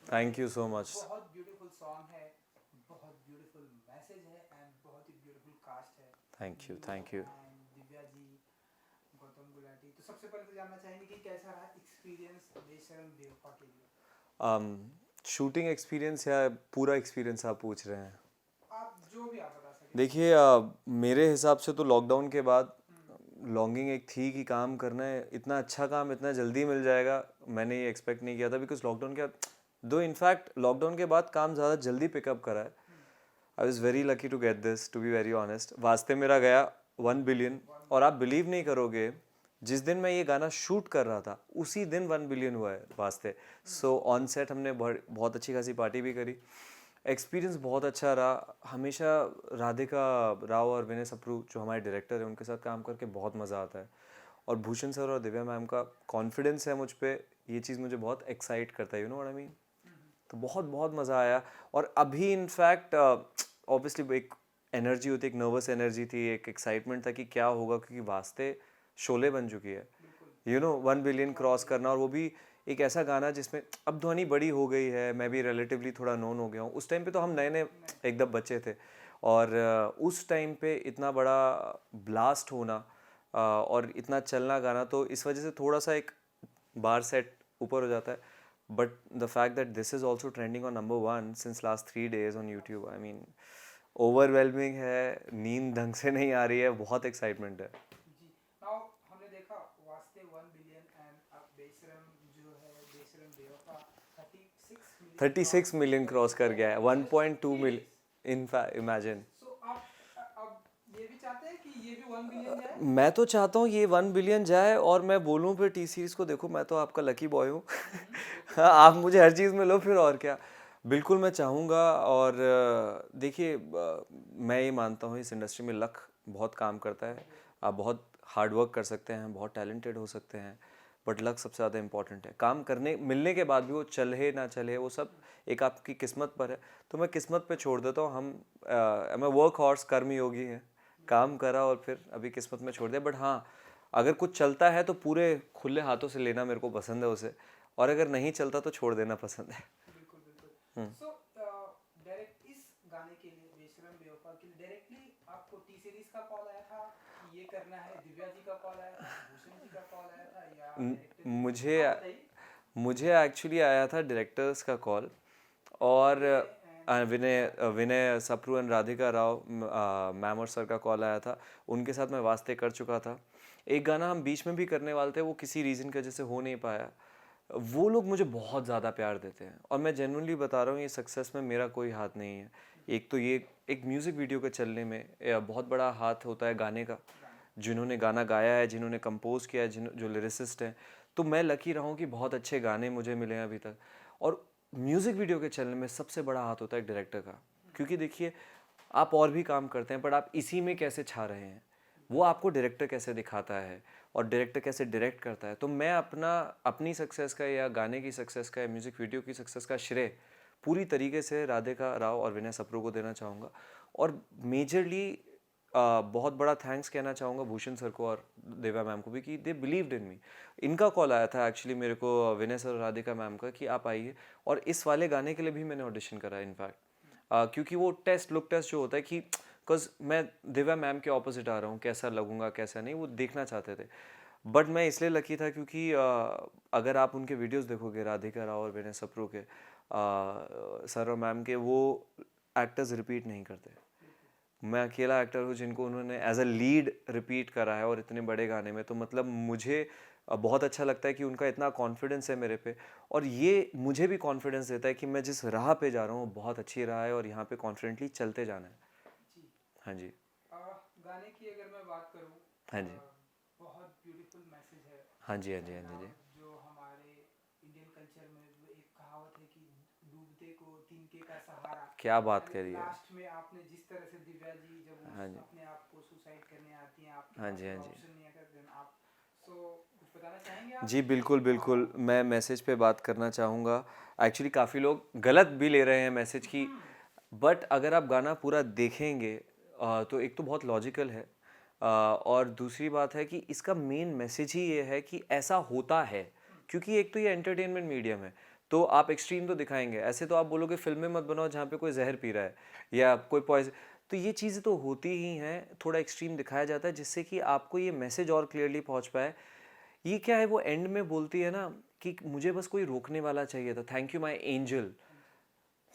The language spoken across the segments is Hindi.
Thank you so much. बहुत ब्यूटीफुल सॉन्ग है, बहुत ब्यूटीफुल मैसेज है एंड बहुत ही ब्यूटीफुल कास्ट है। Thank you, you thank you. And Divya ji, Gautam Gulati. तो सबसे पहले तो जानना चाहेंगे कि कैसा रहा एक्सपीरियंस बेशरम बेवफा के लिए। शूटिंग एक्सपीरियंस या पूरा एक्सपीरियंस आप पूछ रहे हैं? आप जो भी आप बता सके। देखिए, मेरे हिसाब से तो लॉकडाउन के बाद हम्म, लॉन्गिंग एक थी कि काम करना है, इतना अच्छा काम इतना जल्दी मिल जाएगा। मैंने ये एक्सपेक्ट नहीं किया था, बिकॉज लॉकडाउन के बाद, दो इनफैक्ट लॉकडाउन के बाद काम ज़्यादा जल्दी पिकअप करा है। Hmm, I was very lucky to get this, to be very honest. वास्ते मेरा गया 1 बिलियन। वन और आप बिलियन बिलीव नहीं करोगे, जिस दिन मैं ये गाना शूट कर रहा था उसी दिन 1 बिलियन हुआ है वास्ते। सो ऑन सेट हमने बहुत अच्छी खासी पार्टी भी करी। एक्सपीरियंस बहुत अच्छा रहा। हमेशा राधिका राव और विनय सप्रू जो हमारे डायरेक्टर हैं उनके साथ काम करके बहुत मज़ा आता है। और भूषण सर और दिव्या मैम का कॉन्फिडेंस है मुझ पे, ये चीज़ मुझे बहुत एक्साइट करता है, you know what I mean. तो बहुत बहुत मज़ा आया। और अभी इनफैक्ट ऑब्वियसली एक एनर्जी होती है, एक नर्वस एनर्जी थी, एक एक्साइटमेंट था कि क्या होगा, क्योंकि वास्ते शोले बन चुकी है। बिल्कुल। You know 1 billion one cross billion करना, और वो भी एक ऐसा गाना जिसमें अब ध्वनि बड़ी हो गई है, मैं भी रिलेटिवली थोड़ा नोन हो गया हूँ। उस टाइम पे तो हम नए नए नहीं। एकदम बच्चे थे। और उस टाइम पे इतना बड़ा ब्लास्ट होना, और इतना चलना गाना, तो इस वजह से थोड़ा सा एक बार सेट ऊपर हो जाता है। But the fact that this is also trending on number 1 since last 3 days on YouTube, I mean overwhelming है, नींद ढंग से नहीं आ रही है, बहुत एक्साइटमेंट है। जी। नाउ हमने देखा वास्ते 1 बिलियन एंड अब बेशरम जो है बेशरम बेवफा 36 million thirty cross six million कर क्रॉस चुका कर है गया है, in one just point two 3 days। Million in imagine. So आप अब ये भी चाहते हैं कि ये भी 1 बिलियन जाए। मैं तो चाहता हूँ ये 1 बिलियन जाए, और मैं बोलूँ फिर टी सीरीज को, देखो मैं तो आपका लकी बॉय हूँ। बिल्कुल हाँ, बिल्कुल। आप मुझे हर चीज़ में लो फिर, और क्या। बिल्कुल मैं चाहूँगा। और देखिए, मैं ये मानता हूँ इस इंडस्ट्री में लक बहुत काम करता है। बिल्कुल आप बहुत हार्ड वर्क कर सकते हैं, बहुत टैलेंटेड हो सकते हैं, बट लक सबसे ज़्यादा इंपॉर्टेंट है। काम करने मिलने के बाद भी वो चले ना चले, वो सब एक आपकी किस्मत पर है। तो मैं किस्मत पे छोड़ देता हूँ। मैं वर्क हॉर्स कर्म योगी हैं। बिल्कुल। काम करा और फिर अभी किस्मत में छोड़ दिया। बट हाँ, अगर कुछ चलता है तो पूरे खुले हाथों से लेना मेरे को पसंद है उसे, और अगर नहीं चलता तो छोड़ देना पसंद है। बिल्कुल बिल्कुल। हम्म। सो डायरेक्ट इस गाने के लिए बेशरम बेवफा के लिए डायरेक्टली आपको टी सीरीज का कॉल आया था कि ये करना है, दिव्या जी का कॉल आया था, भूषण जी का कॉल आया था, या डायरेक्टर जी का? मुझे आप बताइए। मुझे एक्चुअली आया था डायरेक्टर्स का कॉल। और Vinay and Vinay Radhika. Vinay Sapru and Radhika Rao ma'am और सर का कॉल आया था। उनके साथ मैं वास्ते कर चुका था। एक गाना हम बीच में भी करने वाले थे, वो किसी रीज़न की वजह से हो नहीं पाया। वो लोग मुझे बहुत ज़्यादा प्यार देते हैं, और मैं जेन्युइनली बता रहा हूँ, ये सक्सेस में मेरा कोई हाथ नहीं है। एक तो ये एक म्यूज़िक वीडियो के चलने में बहुत बड़ा हाथ होता है गाने का। गाने। जिन्होंने गाना गाया है, जिन्होंने कंपोज किया है, जिन जो लिरिसिस्ट हैं। तो मैं लकी रहा हूँ कि बहुत अच्छे गाने मुझे मिले हैं अभी तक। और म्यूज़िक वीडियो के चलने में सबसे बड़ा हाथ होता है एक डायरेक्टर का। क्योंकि देखिए, आप और भी काम करते हैं, बट आप इसी में कैसे छा रहे हैं, वो आपको डायरेक्टर कैसे दिखाता है, और डायरेक्टर कैसे डायरेक्ट करता है। तो मैं अपनी सक्सेस का, या गाने की सक्सेस का, या म्यूज़िक वीडियो की सक्सेस का श्रेय पूरी तरीके से राधिका राव और विनय सप्रू को देना चाहूँगा। और मेजरली बहुत बड़ा थैंक्स कहना चाहूँगा भूषण सर को और देवा मैम को भी, कि दे बिलीव्ड इन मी। इनका कॉल आया था एक्चुअली मेरे को, विनय सर और राधिका मैम का, कि आप आइए। और इस वाले गाने के लिए भी मैंने ऑडिशन करा इनफैक्ट, क्योंकि वो टेस्ट लुक टेस्ट जो होता है कि, बिकॉज मैं दिव्या मैम के ऑपोजिट आ रहा हूँ, कैसा लगूंगा कैसा नहीं, वो देखना चाहते थे। बट मैं इसलिए लकी था क्योंकि अगर आप उनके वीडियोस देखोगे, राधिका राव और विनय सप्रू के, सर और मैम के, वो एक्टर्स रिपीट नहीं करते। बिल्कुल मैं अकेला एक्टर हूँ जिनको उन्होंने एज अ लीड रिपीट करा है, और इतने बड़े गाने में। तो मतलब मुझे बहुत अच्छा लगता है कि उनका इतना कॉन्फिडेंस है मेरे पे। और ये मुझे भी कॉन्फिडेंस देता है कि मैं जिस राह पे जा रहा हूँ वो बहुत अच्छी राह है, और यहाँ पे कॉन्फिडेंटली चलते जाना है। जी। हाँ जी। गाने की अगर मैं बात करूं, हाँ जी। बहुत ब्यूटीफुल मैसेज है। हाँ जी। हाँ जी। हाँ एंड जी। जी। जो हमारे इंडियन कल्चर में वो एक कहावत है कि डूबते को तिनके का सहारा। क्या बात एंड करी है। लास्ट में आपने जिस तरह से दिव्या जी जब हाँ जी। अपने आप को सुसाइड करने आती हैं, आपके हाँ पास जी। हाँ कोई जी। ऑप्शन नहीं है देन आप, सो कुछ बताना चाहेंगे आप जी कि बिल्कुल बिल्कुल, मैं मैसेज पे बात करना चाहूँगा। एक्चुअली काफ़ी लोग गलत भी ले रहे हैं मैसेज की। बट अगर आप गाना पूरा देखेंगे, तो एक तो बहुत लॉजिकल है, और दूसरी बात है कि इसका मेन मैसेज ही ये है कि ऐसा होता है। क्योंकि एक तो ये एंटरटेनमेंट मीडियम है, तो आप एक्सट्रीम तो दिखाएंगे। ऐसे तो आप बोलोगे फिल्में मत बनाओ जहाँ पे कोई जहर पी रहा है या कोई पॉइजन, तो ये चीज़ें तो होती ही हैं, थोड़ा एक्सट्रीम दिखाया जाता है जिससे कि आपको ये मैसेज और क्लियरली पहुंच पाए। ये क्या है, वो एंड में बोलती है ना कि मुझे बस कोई रोकने वाला चाहिए था, थैंक यू माई एंजल।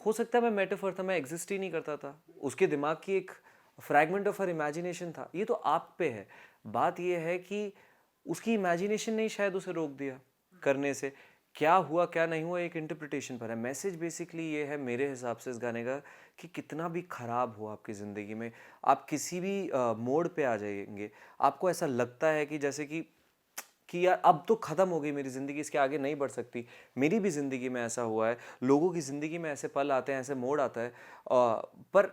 हो सकता है मैं मेटाफर था, मैं एग्जिस्ट ही नहीं करता था, उसके दिमाग की एक फ्रैगमेंट ऑफ हर इमेजिनेशन था। ये तो आप पे है, बात ये है कि उसकी इमेजिनेशन ने शायद उसे रोक दिया करने से। क्या हुआ क्या नहीं हुआ एक इंटरप्रिटेशन पर है। मैसेज बेसिकली ये है मेरे हिसाब से इस गाने का कि कितना भी खराब हो आपकी ज़िंदगी में, आप किसी भी मोड़ पे आ जाएंगे, आपको ऐसा लगता है कि जैसे कि यार अब तो ख़त्म हो गई मेरी ज़िंदगी, इसके आगे नहीं बढ़ सकती। मेरी भी ज़िंदगी में ऐसा हुआ है, लोगों की ज़िंदगी में ऐसे पल आते हैं, ऐसे मोड़ आता है। पर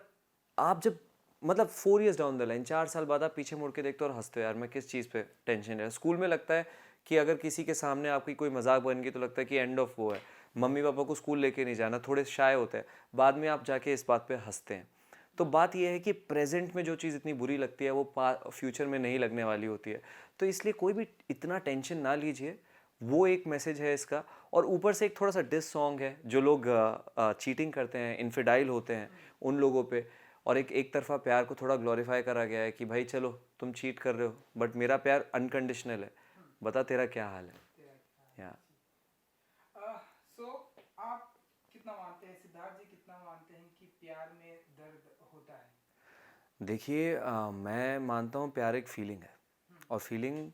आप जब मतलब 4 years डाउन द लाइन, 4 साल बाद आप पीछे मुड़ के देखते हो और हंसते हो, यार मैं किस चीज़ पे टेंशन है। स्कूल में लगता है कि अगर किसी के सामने आपकी कोई मजाक बन गई तो लगता है कि एंड ऑफ वो है, मम्मी पापा को स्कूल लेके नहीं जाना, थोड़े शाय होते हैं। बाद में आप जाके इस बात पे हंसते हैं। तो बात यह है कि प्रेजेंट में जो चीज़ इतनी बुरी लगती है वो फ्यूचर में नहीं लगने वाली होती है। तो इसलिए कोई भी इतना टेंशन ना लीजिए, वो एक मैसेज है इसका। और ऊपर से एक थोड़ा सा डिस सॉन्ग है, जो लोग चीटिंग करते हैं, इनफिडाइल होते हैं, उन लोगों पे। और एक एक तरफा प्यार को थोड़ा ग्लोरीफाई करा गया है कि भाई चलो तुम चीट कर रहे हो बट मेरा प्यार अनकंडीशनल है, बता तेरा क्या हाल है। तेरा क्या या सो आप कितना मानते हैं, सिद्धार्थ जी कितना मानते हैं कि प्यार में दर्द होता है? देखिए, मैं मानता हूँ प्यार एक फीलिंग है, और फीलिंग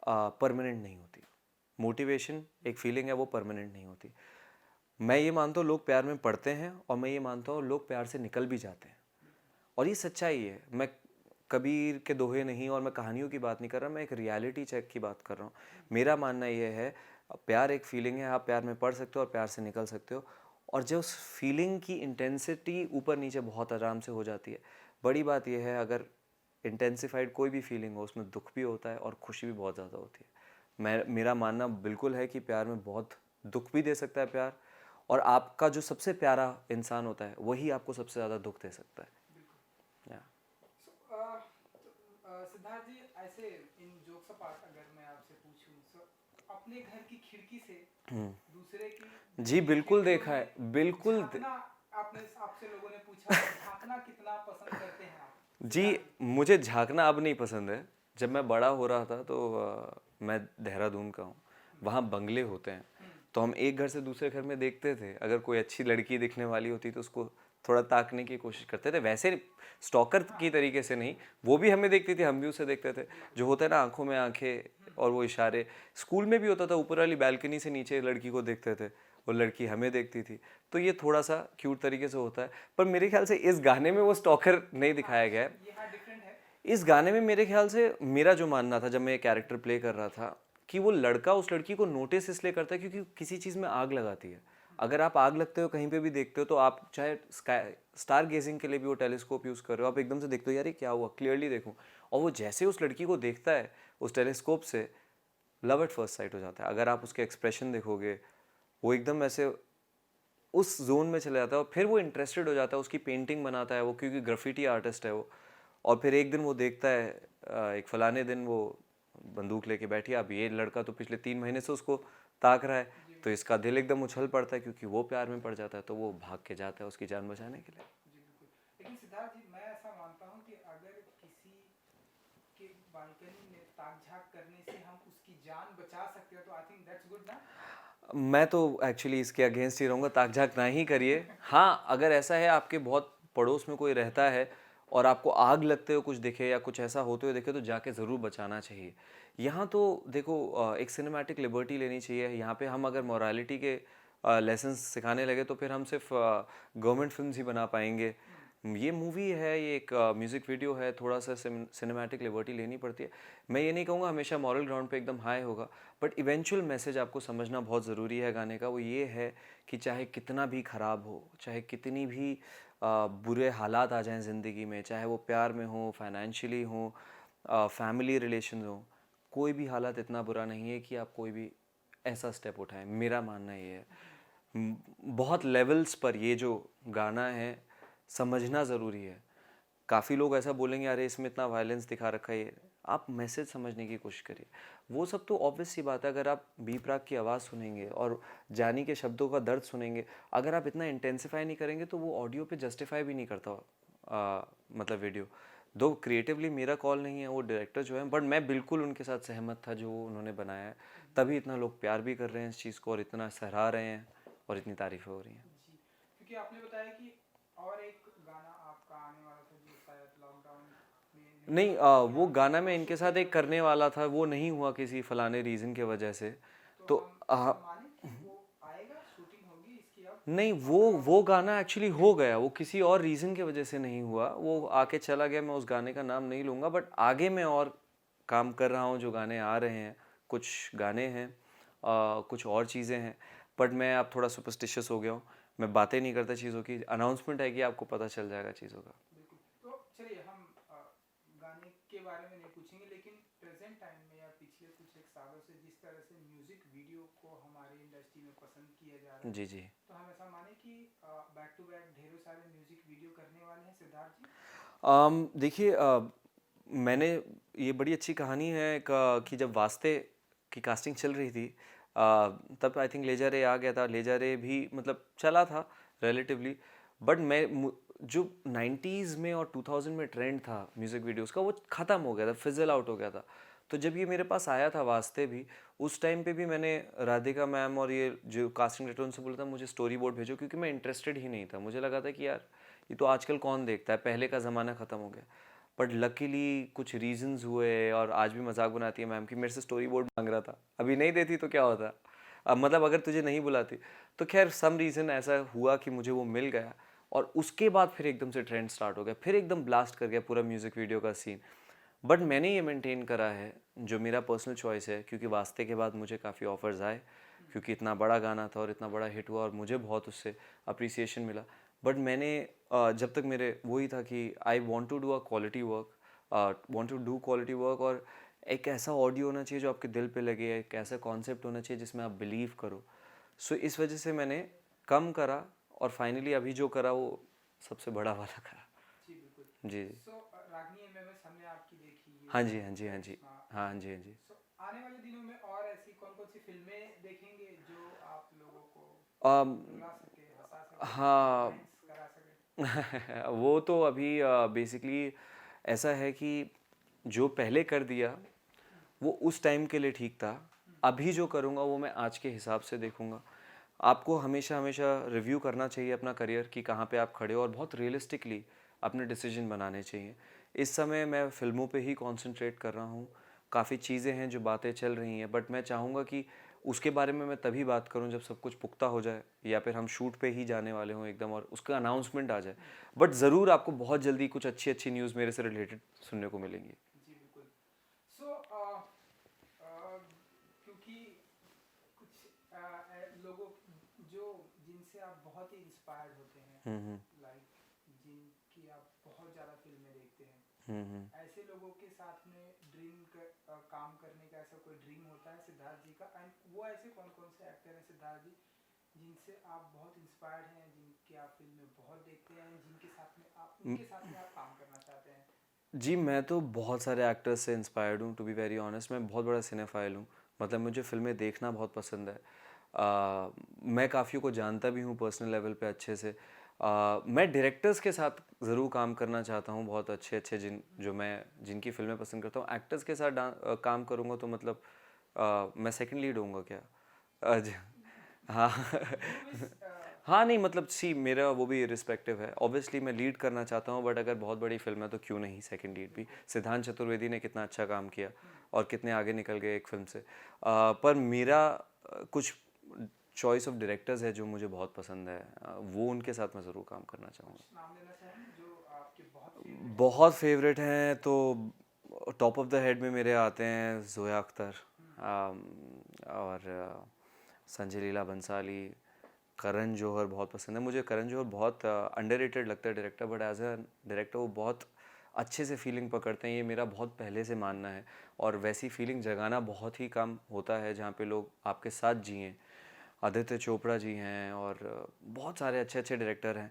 परमानेंट नहीं होती। मोटिवेशन एक फीलिंग है, वो परमानेंट नहीं होती। मैं ये मानता हूँ लोग प्यार में पड़ते हैं, और मैं ये मानता हूँ लोग प्यार से निकल भी जाते हैं, और ये सच्चाई है। मैं कबीर के दोहे नहीं, और मैं कहानियों की बात नहीं कर रहा, मैं एक रियलिटी चेक की बात कर रहा हूँ। मेरा मानना ये है प्यार एक फीलिंग है, आप प्यार में पढ़ सकते हो और प्यार से निकल सकते हो। और जो उस फीलिंग की इंटेंसिटी ऊपर नीचे बहुत आराम से हो जाती है। बड़ी बात यह है, अगर इंटेंसिफाइड कोई भी फीलिंग हो उसमें दुख भी होता है और खुशी भी बहुत ज़्यादा होती है। मेरा मानना बिल्कुल है कि प्यार में बहुत दुख भी दे सकता है प्यार, और आपका जो सबसे प्यारा इंसान होता है वही आपको सबसे ज़्यादा दुख दे सकता है। बिल्कुल। या सिद्धार्थ जी, ऐसे इन जोक्स अपार्ट अगर मैं आपसे पूछूं, सो अपने घर की खिड़की से दूसरे की घर जी की बिल्कुल खिड़कियों देखा में है, बिल्कुल झांकना, आपने आपसे लोगों ने पूछा झांकना कितना पसंद करते हैं आप, जी सिद्धार्थ जी? मुझे झांकना अब नहीं पसंद है। जब मैं बड़ा हो रहा था तो मैं देहरादून का हूँ, वहाँ बंगले होते हैं, तो हम एक घर से दूसरे घर में देखते थे, अगर कोई अच्छी लड़की दिखने वाली होती तो उसको थोड़ा ताकने की कोशिश करते थे। वैसे स्टॉकर की तरीके से नहीं, वो भी हमें देखती थी, हम भी उसे देखते थे। जो होता है ना आंखों में आंखें और वो इशारे, स्कूल में भी होता था, ऊपर वाली बैल्कनी से नीचे लड़की को देखते थे, वो लड़की हमें देखती थी। तो ये थोड़ा सा क्यूट तरीके से होता है। पर मेरे ख्याल से इस गाने में वो स्टॉकर नहीं हाँ, दिखाया गया है। ये हाँ डिफरेंट है। इस गाने में मेरे ख्याल से मेरा जो मानना था जब मैं ये कैरेक्टर प्ले कर रहा था, कि वो लड़का उस लड़की को नोटिस इसलिए करता है क्योंकि किसी चीज़ में आग लगाती है। अगर आप आग लगते हो कहीं पे भी देखते हो, तो आप चाहे स्टार गेजिंग के लिए भी वो टेलीस्कोप यूज़ कर रहे हो, आप एकदम से देखते हो यार ये क्या हुआ, क्लियरली देखूं। और वो जैसे उस लड़की को देखता है उस टेलीस्कोप से, लव एट फर्स्ट साइट हो जाता है। अगर आप उसके एक्सप्रेशन देखोगे, वो एकदम ऐसे उस जोन में चले जाता है, और फिर वो इंटरेस्टेड हो जाता है, उसकी पेंटिंग बनाता है वो, क्योंकि ग्राफिटी आर्टिस्ट है वो। और फिर एक दिन वो देखता है, एक फलाने दिन वो बंदूक लेके बैठी है, अब ये लड़का तो पिछले 3 महीने से उसको ताक रहा है, तो इसका दिल एकदम उछल पड़ता है क्योंकि वो प्यार में पड़ जाता है, तो वो भाग के जाता है उसकी जान बचाने के लिए। जी बिल्कुल। लेकिन सिद्धार्थ जी, मैं ऐसा मानता हूँ कि अगर किसी के बालकनी में ताक झांक करने से हम उसकी जान बचा सकते हो तो आई थिंक दैट्स गुड ना? मैं तो एक्चुअली इसके अगेंस्ट ही रहूँगा, ताक झाक ना ही करिए। हाँ, अगर ऐसा है आपके बहुत पड़ोस में कोई रहता है और आपको आग लगते हुए कुछ दिखे या कुछ ऐसा होते हुए दिखे, तो जाके ज़रूर बचाना चाहिए। यहाँ तो देखो एक सिनेमैटिक लिबर्टी लेनी चाहिए। यहाँ पे हम अगर मोरालिटी के लेसन्स सिखाने लगे तो फिर हम सिर्फ गवर्नमेंट फिल्म्स ही बना पाएंगे। ये मूवी है, ये एक म्यूज़िक वीडियो है, थोड़ा सा सिनेमैटिक लिबर्टी लेनी पड़ती है। मैं ये नहीं कहूँगा हमेशा मॉरल ग्राउंड पे एकदम हाई होगा, बट इवेंचुअल मैसेज आपको समझना बहुत ज़रूरी है गाने का। वो ये है कि चाहे कितना भी ख़राब हो, चाहे कितनी भी बुरे हालात आ जाएं ज़िंदगी में, चाहे वो प्यार में हो, फाइनेंशियली हो, फैमिली रिलेशन हो, कोई भी हालात इतना बुरा नहीं है कि आप कोई भी ऐसा स्टेप उठाएं। मेरा मानना ये है। बहुत लेवल्स पर ये जो गाना है समझना ज़रूरी है। काफ़ी लोग ऐसा बोलेंगे अरे इसमें इतना वायलेंस दिखा रखा है, आप मैसेज समझने की कोशिश करिए। वो सब तो ऑब्वियस सी बात है, अगर आप बी प्राक की आवाज़ सुनेंगे और जानी के शब्दों का दर्द सुनेंगे, अगर आप इतना इंटेंसिफाई नहीं करेंगे तो वो ऑडियो पे जस्टिफाई भी नहीं करता मतलब वीडियो। दो क्रिएटिवली मेरा कॉल नहीं है, वो डायरेक्टर जो है, बट मैं बिल्कुल उनके साथ सहमत था जो उन्होंने बनाया है। तभी इतना लोग प्यार भी कर रहे हैं इस चीज़ को और इतना सराह रहे हैं और इतनी तारीफ़ें हो रही हैं। जी, क्योंकि आपने बताया कि और एक गाना आपका आने वाला था जो शायद लॉकडाउन में रिलीज नहीं, होने वाला वो था, गाना मैं और इनके साथ शूटिंग एक चल रही करने है। वाला था, वो नहीं हुआ किसी फलाने रीज़न के वजह से। तो तो हम ऐसा माने कि वो आएगा, शूटिंग होगी इसकी अब नहीं, आफ्टर वो लॉकडाउन? गाना एक्चुअली हो गया, वो किसी और रीज़न की वजह से नहीं हुआ, वो ओके। आके चला गया। मैं उस गाने का नाम नहीं लूँगा, बट आगे मैं और काम कर रहा हूँ, जो गाने आ रहे हैं, कुछ गाने हैं, कुछ और चीज़ें हैं, बट मैं अब थोड़ा सुपरस्टिशियस हो गया हूँ। मैं बातें नहीं करता चीज़ों की, अनाउंसमेंट है कि आपको पता चल जाएगा चीज़ों का। बिल्कुल। तो चलिए हम गाने के बारे में नहीं पूछेंगे, लेकिन प्रेजेंट टाइम में या पिछले कुछ एक सालों से जिस तरह से म्यूजिक वीडियो को हमारी इंडस्ट्री में पसंद किया जा रहा है, जी, जी। तो हम ऐसा माने कि बैक टू बैक ढेरों सारे म्यूजिक वीडियो करने वाले हैं सिद्धार्थ जी? देखिए, मैंने ये बड़ी अच्छी कहानी है कि जब वास्ते की कास्टिंग चल रही थी, तब आई थिंक ले जा रे आ गया था। ले जा रे भी मतलब चला था रिलेटिवली, बट जो 90s में और 2000 में ट्रेंड था म्यूज़िक वीडियोस का, वो ख़त्म हो गया था, फिजल आउट हो गया था। तो जब ये मेरे पास आया था वास्ते भी, उस टाइम पे भी मैंने राधिका मैम और ये जो कास्टिंग डायरेक्टर उनसे बोला था मुझे स्टोरी बोर्ड भेजो, क्योंकि मैं इंटरेस्टेड ही नहीं था। मुझे लगा था कि यार ये तो आजकल कौन देखता है, पहले का ज़माना ख़त्म हो गया। बट लकीली कुछ रीजंस हुए, और आज भी मजाक बनाती है मैम कि मेरे से स्टोरी बोर्ड मांग रहा था, अभी नहीं देती तो क्या होता। अब मतलब अगर तुझे नहीं बुलाती तो खैर सम रीज़न ऐसा हुआ कि मुझे वो मिल गया, और उसके बाद फिर एकदम से ट्रेंड स्टार्ट हो गया, फिर एकदम ब्लास्ट कर गया पूरा म्यूज़िक वीडियो का सीन। बट मैंने ये मेंटेन करा है, जो मेरा पर्सनल चॉइस है, क्योंकि वास्ते के बाद मुझे काफ़ी ऑफर्स आए, क्योंकि इतना बड़ा गाना था और इतना बड़ा हिट हुआ और मुझे बहुत उससे अप्रिसिएशन मिला। बट मैंने जब तक मेरे वही था कि I want to do a quality work, want to do quality work, और एक ऐसा ऑडियो होना चाहिए जो आपके दिल पे लगे, एक ऐसा कॉन्सेप्ट होना चाहिए जिसमें आप बिलीव करो। सो इस वजह से मैंने कम करा, और फाइनली अभी जो करा वो सबसे बड़ा वाला करा। जी बिल्कुल। जी, जी। सो रागनी एमएमएस हमने आपकी देखी, हाँ ये जी, हाँ जी, हाँ जी। करिश्मा हाँ जी। जी, हाँ जी। सो आने वाले दिनों में और ऐसी कौन कौन सी फिल्में देखेंगे जो आप लोगों को अम, रुला सके, हंसा सके, हाँ। हेडलाइंस करा सके? वो तो अभी बेसिकली ऐसा है कि जो पहले कर दिया वो उस टाइम के लिए ठीक था। अभी जो करूँगा वो मैं आज के हिसाब से देखूँगा। आपको हमेशा हमेशा रिव्यू करना चाहिए अपना करियर कि कहाँ पे आप खड़े हो, और बहुत रियलिस्टिकली अपने डिसीजन बनाने चाहिए। इस समय मैं फ़िल्मों पे ही कॉन्सेंट्रेट कर रहा हूँ। काफ़ी चीज़ें हैं जो बातें चल रही हैं, बट मैं चाहूँगा कि उसके बारे में मैं तभी बात करूँ जब सब कुछ पुख्ता हो जाए, या फिर हम शूट पे ही जाने वाले हों एकदम और उसका अनाउंसमेंट आ जाए। बट ज़रूर आपको बहुत जल्दी कुछ अच्छी अच्छी न्यूज़ मेरे से रिलेटेड सुनने को मिलेंगी। जी बिल्कुल। सो क्योंकि कुछ लोगों जो जिनसे आप बहुत ही इंस्पायर्ड होते हैं, हम्म, लाइक जिनकी आप बहुत ज़्यादा फिल्में देखते हैं, हम्म। ऐसे लोगों के साथ में काम करने का ऐसा कोई ड्रीम होता है सिद्धार्थ जी का? एंड वो ऐसे कौन कौन से एक्टर हैं सिद्धार्थ जी जिनसे आप बहुत इंस्पायर्ड हैं, जिनकी आप फिल्में बहुत देखते हैं, जिनके साथ में आप उनके साथ में आप काम करना चाहते हैं? जी, मैं तो बहुत सारे एक्टर्स से इंस्पायर्ड हूँ, टू बी वेरी ऑनेस्ट। मैं बहुत बड़ा सिनेफाइल हूँ, मतलब मुझे फ़िल्में देखना बहुत पसंद है। मैं काफ़ियों को जानता भी हूँ पर्सनल लेवल पे अच्छे से। मैं डायरेक्टर्स के साथ ज़रूर काम करना चाहता हूँ, बहुत अच्छे अच्छे जिनकी फ़िल्में पसंद करता हूँ। एक्टर्स के साथ काम करूँगा तो मतलब मैं सेकंड लीड होऊंगा क्या? ज हाँ। यू विश हाँ, नहीं मतलब सी मेरा वो भी रिस्पेक्टिव है। ऑब्वियसली मैं लीड करना चाहता हूँ, बट अगर बहुत बड़ी फ़िल्म है तो क्यों नहीं सेकंड लीड भी। बिल्कुल। सिद्धांत चतुर्वेदी ने कितना अच्छा काम किया और कितने आगे निकल गए एक फ़िल्म से। पर मेरा कुछ चॉइस ऑफ डायरेक्टर्स है जो मुझे बहुत पसंद है। वो उनके साथ मैं ज़रूर काम करना चाहूँगा। कुछ नाम लेना चाहेंगे जो आपके बहुत फेवरेट हैं? बहुत फेवरेट हैं तो टॉप ऑफ द हेड में मेरे आते हैं ज़ोया अख्तर, और संजय लीला भंसाली, करण जौहर बहुत पसंद है मुझे। करण जौहर बहुत अंडररेटेड लगता है director, but as a director वो बहुत अच्छे से फीलिंग पकड़ते हैं, ये मेरा बहुत पहले से मानना है। और वैसी फीलिंग जगाना बहुत ही कम होता है जहाँ पे लोग आपके साथ जिएं। आदित्य चोपड़ा जी हैं, और बहुत सारे अच्छे अच्छे डायरेक्टर हैं।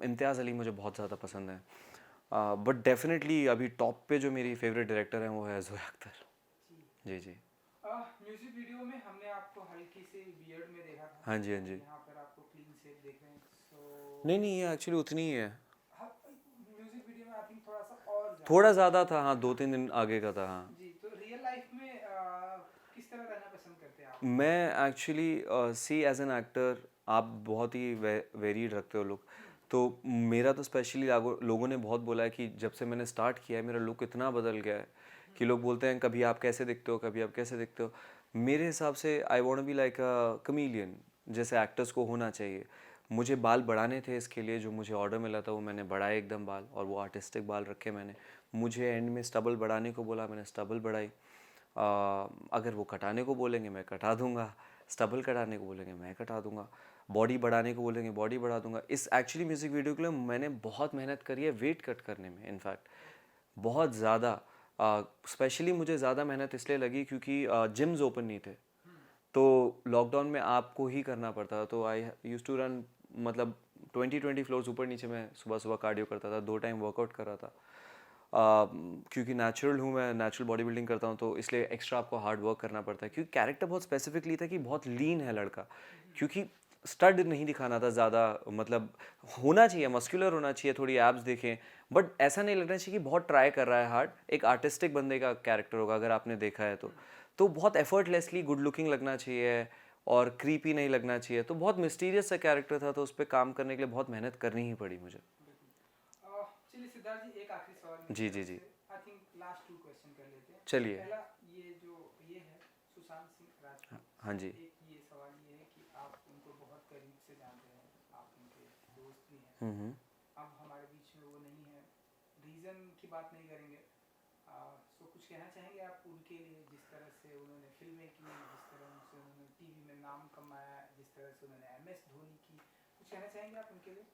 इम्तियाज़ अली मुझे बहुत ज़्यादा पसंद है। बट डेफिनेटली अभी टॉप पे जो मेरी फेवरेट डायरेक्टर हैं वो है जोया अख्तर। जी जी। म्यूजिक वीडियो में हमने आपको हल्की सी बियर्ड में देखा था, हाँ जी, हाँ जी। यहाँ पर आपको क्लीन शेव देख रहे हैं, नहीं सो नहीं, ये एक्चुअली उतनी ही है। म्यूजिक वीडियो में आई थिंक थोड़ा सा और ज़्यादा। थोड़ा ज़्यादा था, हाँ, 2-3 दिन आगे का था, हाँ। जी, तो रियल लाइफ में किस तरह रहना पसंद करते हैं आप? मैं actually see as an actor आप बहुत ही वेरीड रखते हो लोग। तो मेरा तो स्पेशली लोगों ने बहुत बोला है कि जब से मैंने स्टार्ट किया है मेरा लुक इतना बदल गया है कि लोग बोलते हैं कभी आप कैसे दिखते हो, कभी आप कैसे दिखते हो। मेरे हिसाब से I want be like a chameleon, जैसे एक्टर्स को होना चाहिए। मुझे बाल बढ़ाने थे, इसके लिए जो मुझे ऑर्डर मिला था वो मैंने बढ़ाए एकदम बाल, और वो आर्टिस्टिक बाल रखे मैंने। मुझे एंड में स्टबल बढ़ाने को बोला, मैंने स्टबल बढ़ाई। अगर वो कटाने को बोलेंगे मैं कटा दूंगा, स्टबल कटाने को बोलेंगे मैं कटा दूंगा, बॉडी बढ़ाने को बोलेंगे बॉडी बढ़ा दूंगा। इस एक्चुअली म्यूज़िक वीडियो के लिए मैंने बहुत मेहनत करी है वेट कट करने में, इनफैक्ट बहुत ज़्यादा। स्पेशली मुझे ज़्यादा मेहनत इसलिए लगी क्योंकि जिम्स ओपन नहीं थे, तो लॉकडाउन में आपको ही करना पड़ता था। तो आई यूज़ टू रन, मतलब 20 फ्लोर्स ऊपर नीचे मैं सुबह सुबह कार्डियो करता था, 2 टाइम वर्कआउट कर रहा था। क्योंकि नेचुरल हूँ मैं, नेचुरल बॉडी बिल्डिंग करता हूँ, तो इसलिए एक्स्ट्रा आपको हार्ड वर्क करना पड़ता है। क्योंकि कैरेक्टर बहुत स्पेसिफिकली था कि बहुत लीन है लड़का, क्योंकि स्टड नहीं दिखाना था ज़्यादा, मतलब होना चाहिए मस्कुलर होना चाहिए, थोड़ी एब्स देखें, बट ऐसा नहीं लगना चाहिए कि बहुत ट्राई कर रहा है हार्ड। एक आर्टिस्टिक बंदे का कैरेक्टर होगा अगर आपने देखा है तो बहुत एफर्टलेसली गुड लुकिंग लगना चाहिए और क्रीपी नहीं लगना चाहिए। तो बहुत मिस्टीरियस सा कैरेक्टर था, तो उस पर काम करने के लिए बहुत मेहनत करनी ही पड़ी मुझे। चलिए सिद्धार्थ जी, एक आखिरी सवाल मेरी जी तरफ जी जी। से, आई थिंक लास्ट 2 क्वेश्चन कर लेते हैं। चलिए। पहला, ये जो ये है सुशांत सिंह राजपूत, हाँ जी। एक ये सवाल ये है कि आप उनको बहुत करीब से जानते हैं, आप उनके दोस्त भी हैं। हम्म। अब हमारे बीच में वो नहीं है, रीज़न की बात नहीं करेंगे। सो कुछ कहना चाहेंगे आप उनके लिए, जिस तरह से उन्होंने फिल्में की, जिस तरह से उन्होंने टीवी में नाम कमाया, जिस तरह से उन्होंने MS धोनी की, कुछ कहना चाहेंगे आप उनके लिए?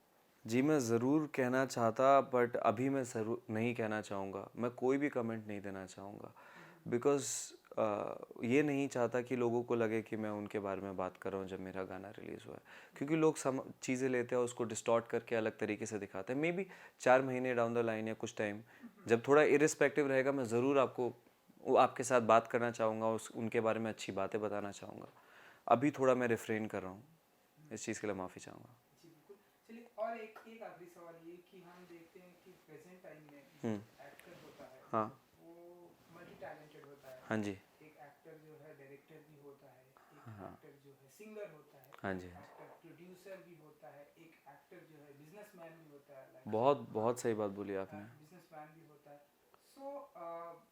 जी मैं ज़रूर कहना चाहता, बट अभी मैं ज़रूर नहीं कहना चाहूँगा, मैं कोई भी कमेंट नहीं देना चाहूँगा, बिकॉज़ ये नहीं चाहता कि लोगों को लगे कि मैं उनके बारे में बात कर रहा हूँ जब मेरा गाना रिलीज़ हुआ है। क्योंकि लोग चीज़ें लेते हैं उसको डिस्टॉर्ट करके अलग तरीके से दिखाते हैं। मे बी 4 महीने डाउन द लाइन या कुछ टाइम जब थोड़ा इरिस्पेक्टिव रहेगा, मैं ज़रूर आपको आपके साथ बात करना चाहूँगा, उनके बारे में अच्छी बातें बताना चाहूँगा। अभी थोड़ा मैं रिफ्रेन कर रहा हूँ, इस चीज़ के लिए माफ़ी चाहूँगा। जी बिल्कुल। चलिए, और एक एक आखिरी सवाल ये कि हम देखते हैं कि प्रेजेंट टाइम में जो हम्म। एक्टर होता है हाँ। वो मल्टी टैलेंटेड होता है। हाँ जी। एक एक्टर जो है डायरेक्टर भी होता है, एक हाँ। एक्टर जो है सिंगर होता है, हाँ जी। एक एक्टर प्रोड्यूसर भी होता है, एक एक्टर जो है बिजनेसमैन भी होता है, लाइक बहुत बहुत सही बात बोली आपने। बिजनेसमैन भी होता है। सो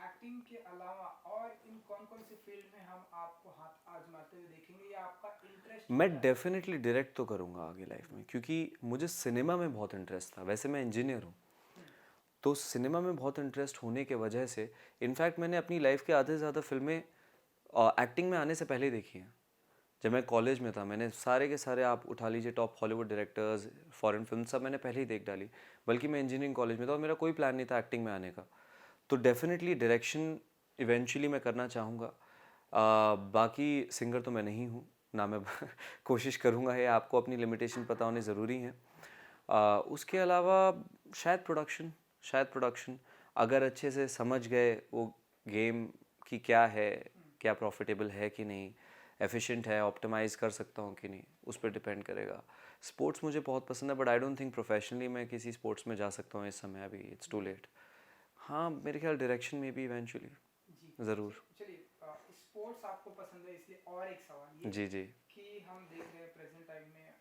एक्टिंग के अलावा और इन कौन कौन सी फील्ड में हम आपको हाथ आजमाते हुए देखेंगे, या आपका इंटरेस्ट मैं क्या है? डेफिनेटली डायरेक्ट तो करूँगा आगे लाइफ में, क्योंकि मुझे सिनेमा में बहुत इंटरेस्ट था। वैसे मैं इंजीनियर हूँ, तो सिनेमा में बहुत इंटरेस्ट होने के वजह से इनफैक्ट मैंने अपनी लाइफ के आधे से ज़्यादा फिल्में एक्टिंग में आने से पहले देखी हैं। जब मैं कॉलेज में था मैंने सारे के सारे, आप उठा लीजिए top Hollywood directors, foreign film, सब मैंने पहले ही देख डाली। बल्कि मैं इंजीनियरिंग कॉलेज में था और मेरा कोई प्लान नहीं था एक्टिंग में आने का। तो डेफिनेटली डायरेक्शन इवेंचुअली मैं करना चाहूँगा। बाकी सिंगर तो मैं नहीं हूँ ना, मैं कोशिश करूँगा। ये आपको अपनी लिमिटेशन पता होनी ज़रूरी है। उसके अलावा शायद प्रोडक्शन अगर अच्छे से समझ गए वो गेम की क्या है, क्या प्रॉफिटेबल है कि नहीं, एफिशिएंट है, ऑप्टिमाइज़ कर सकता हूँ कि नहीं, उस पर डिपेंड करेगा। स्पोर्ट्स मुझे बहुत पसंद है, but I don't think professionally मैं किसी स्पोर्ट्स में जा सकता हूँ इस समय, अभी इट्स टू लेट। हाँ, मेरे ख्याल डायरेक्शन में भी इवेंचुअली जी। ज़रूर। चलिए, स्पोर्ट्स आपको पसंद है, इसलिए और एक सवाल ये जी जी। कि हम देख रहे हैं प्रेजेंट टाइम में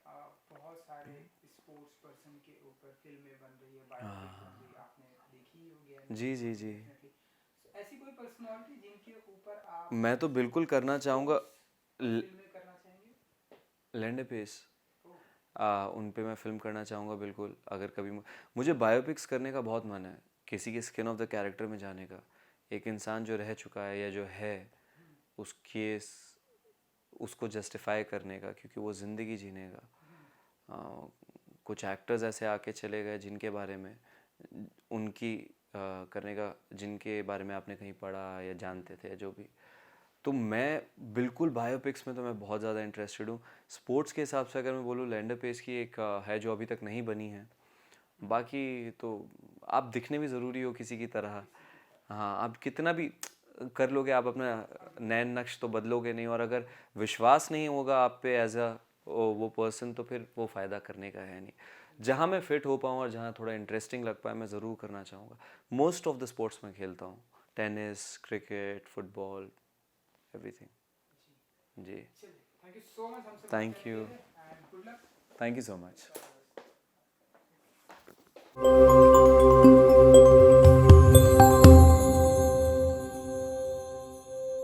बहुत सारे स्पोर्ट्स पर्सन के ऊपर फिल्में बन रही है, बायोपिक बन रही है, आपने देखी ही होगी जी जी जी। डेफिनेटली। ऐसी कोई पर्सनालिटी जिनके ऊपर आप मैं तो बिल्कुल करना चाहूँगा। फिल्में करना चाहेंगे? लैंड पेस, ओह। उन पे मैं फ़िल्म करना चाहूँगा बिल्कुल। अगर कभी मुझे बायोपिक्स करने का बहुत मन है, किसी के स्किन ऑफ द कैरेक्टर में जाने का। एक इंसान जो रह चुका है या जो है उसके उसको जस्टिफाई करने का, क्योंकि वो ज़िंदगी जीने का। कुछ एक्टर्स ऐसे आके चले गए जिनके बारे में उनकी करने का, जिनके बारे में आपने कहीं पढ़ा या जानते थे या जो भी। तो मैं बिल्कुल बायोपिक्स में तो मैं बहुत ज़्यादा इंटरेस्टेड हूँ। स्पोर्ट्स के हिसाब से अगर मैं बोलूँ, लैंडर पेस की एक है जो अभी तक नहीं बनी है, बाकी तो आप दिखने भी ज़रूरी हो किसी की तरह। हाँ, आप कितना भी कर लोगे, आप अपना नैन नक्श तो बदलोगे नहीं, और अगर विश्वास नहीं होगा आप पे एज अ वो पर्सन, तो फिर वो फ़ायदा करने का है नहीं। जहाँ मैं फिट हो पाऊँ और जहाँ थोड़ा इंटरेस्टिंग लग पाए, मैं ज़रूर करना चाहूँगा। मोस्ट ऑफ द स्पोर्ट्स मैं खेलता हूँ, टेनिस, क्रिकेट, फुटबॉल, एवरीथिंग। जी, चलिए, थैंक यू सो मच हमसे बात थैंक करने के यू, लिए and good luck. Thank you so much.